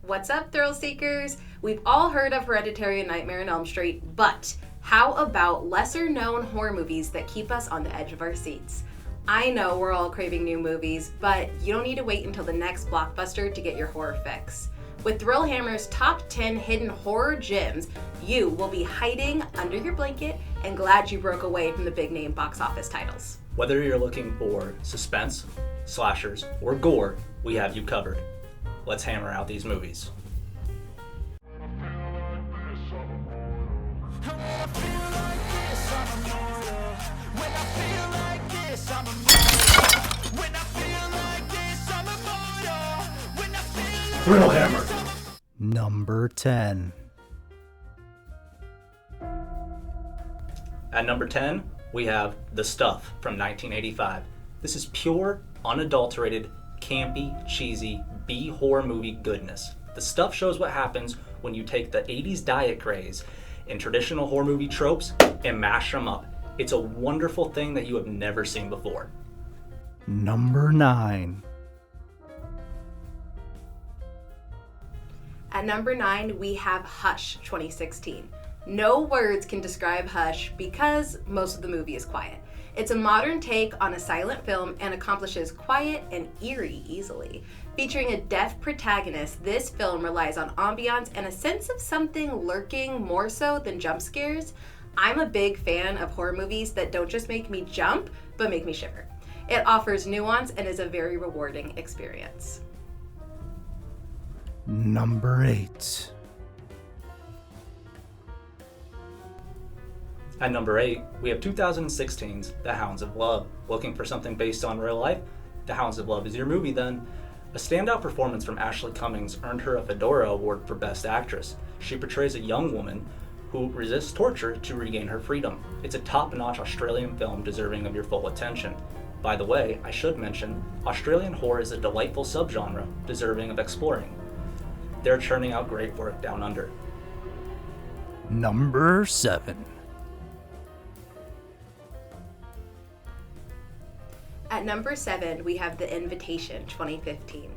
What's up, thrill seekers? We've all heard of Hereditary and Nightmare on Elm Street, but how about lesser known horror movies that keep us on the edge of our seats? I know we're all craving new movies, but you don't need to wait until the next blockbuster to get your horror fix. With Thrill Hammer's top 10 hidden horror gems, you will be hiding under your blanket and glad you broke away from the big name box office titles. Whether you're looking for suspense, slashers, or gore, we have you covered. Let's hammer out these movies. Thrill Hammer. Number 10. At number 10, we have The Stuff from 1985. This is pure, unadulterated, campy, cheesy, B-horror movie goodness. The Stuff shows what happens when you take the 80s diet craze and traditional horror movie tropes and mash them up. It's a wonderful thing that you have never seen before. Number 9. At number 9, we have Hush 2016. No words can describe Hush because most of the movie is quiet. It's a modern take on a silent film and accomplishes quiet and eerie easily. Featuring a deaf protagonist, this film relies on ambiance and a sense of something lurking more so than jump scares. I'm a big fan of horror movies that don't just make me jump, but make me shiver. It offers nuance and is a very rewarding experience. Number 8. At number 8, we have 2016's The Hounds of Love. Looking for something based on real life? The Hounds of Love is your movie then. A standout performance from Ashley Cummings earned her a Fedora Award for Best Actress. She portrays a young woman who resists torture to regain her freedom. It's a top-notch Australian film deserving of your full attention. By the way, I should mention, Australian horror is a delightful subgenre deserving of exploring. They're churning out great work down under. Number 7. At number 7, we have The Invitation 2015.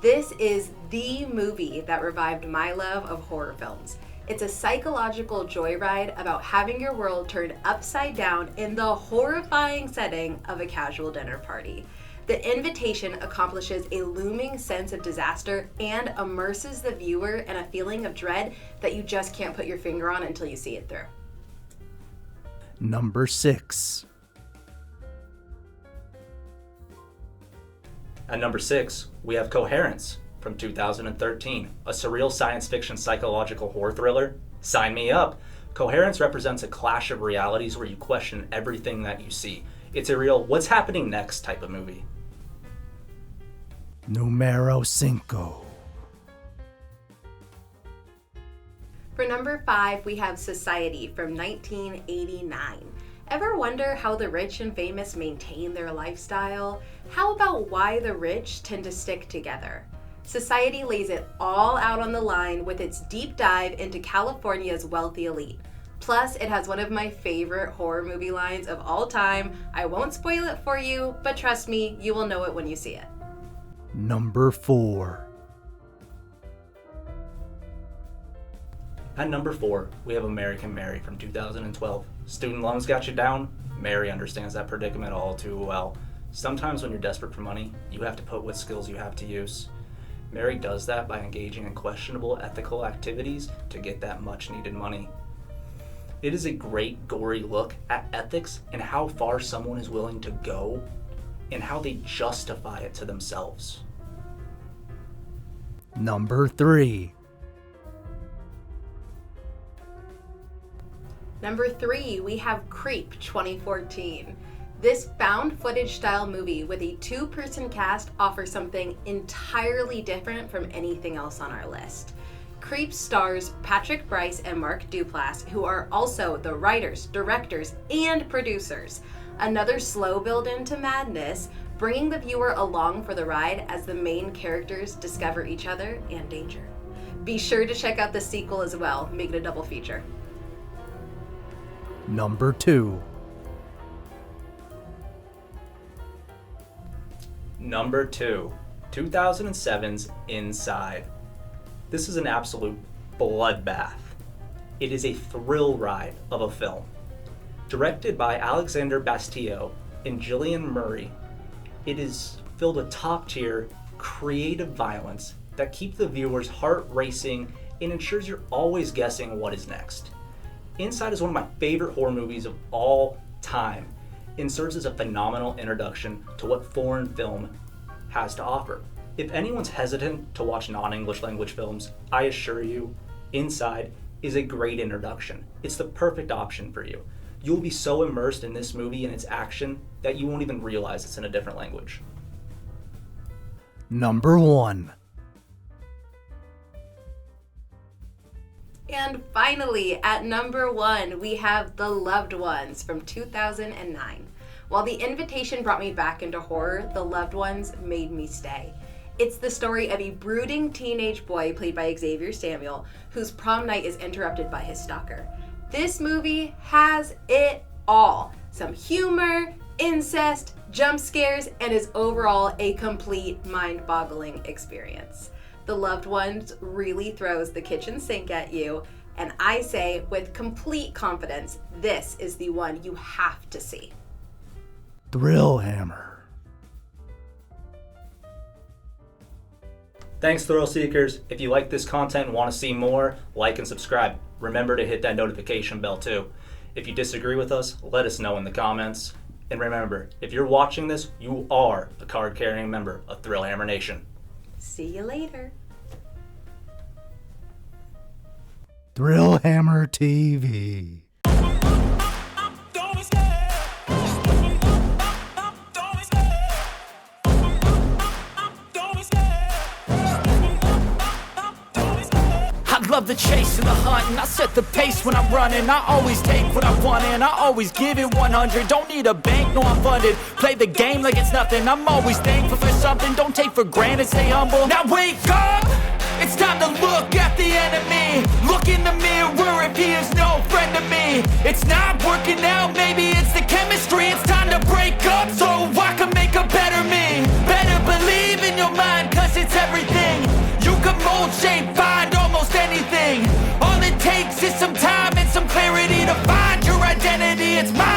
This is the movie that revived my love of horror films. It's a psychological joyride about having your world turned upside down in the horrifying setting of a casual dinner party. The Invitation accomplishes a looming sense of disaster and immerses the viewer in a feeling of dread that you just can't put your finger on until you see it through. Number 6. At number 6, we have Coherence from 2013, a surreal science fiction psychological horror thriller. Sign me up! Coherence represents a clash of realities where you question everything that you see. It's a real what's happening next type of movie. Numero 5. For number 5, we have Society from 1989. Ever wonder how the rich and famous maintain their lifestyle? How about why the rich tend to stick together? Society lays it all out on the line with its deep dive into California's wealthy elite. Plus, it has one of my favorite horror movie lines of all time. I won't spoil it for you, but trust me, you will know it when you see it. Number 4. At number 4, we have American Mary from 2012. Student loans got you down? Mary understands that predicament all too well. Sometimes when you're desperate for money, you have to put what skills you have to use. Mary does that by engaging in questionable ethical activities to get that much needed money. It is a great gory look at ethics and how far someone is willing to go and how they justify it to themselves. Number 3. Number 3, we have Creep 2014. This found footage style movie with a 2-person cast offers something entirely different from anything else on our list. Creep stars Patrick Brice and Mark Duplass, who are also the writers, directors, and producers. Another slow build into madness, bringing the viewer along for the ride as the main characters discover each other and danger. Be sure to check out the sequel as well, make it a double feature. Number 2. Number 2, 2007's Inside. This is an absolute bloodbath. It is a thrill ride of a film. Directed by Alexander Bastillo and Gillian Murray, it is filled with top-tier, creative violence that keeps the viewer's heart racing and ensures you're always guessing what is next. Inside is one of my favorite horror movies of all time and serves as a phenomenal introduction to what foreign film has to offer. If anyone's hesitant to watch non-English language films, I assure you, Inside is a great introduction. It's the perfect option for you. You'll be so immersed in this movie and its action that you won't even realize it's in a different language. Number 1. And finally, at number 1, we have The Loved Ones from 2009. While The Invitation brought me back into horror, The Loved Ones made me stay. It's the story of a brooding teenage boy played by Xavier Samuel, whose prom night is interrupted by his stalker. This movie has it all. Some humor, incest, jump scares, and is overall a complete mind-boggling experience. The Loved Ones really throws the kitchen sink at you, and I say with complete confidence, this is the one you have to see. Thrill Hammer. Thanks, Thrill Seekers. If you like this content and want to see more, like and subscribe. Remember to hit that notification bell too. If you disagree with us, let us know in the comments. And remember, if you're watching this, you are a card-carrying member of Thrill Hammer Nation. See you later. Thrill Hammer TV. Love the chase and the hunt, and I set the pace when I'm running. I always take what I want and I always give it 100. Don't need a bank, no I'm funded. Play the game like it's nothing. I'm always thankful for something. Don't take for granted, stay humble. Now wake up! It's time to look at the enemy. Look in the mirror if he is no friend to me. It's not working out, maybe it's the chemistry. It's time to break up so I can make a better me. Better believe in your mind, cause it's everything. You can mold, shape, find almost anything. All it takes is some time and some clarity to find your identity. It's my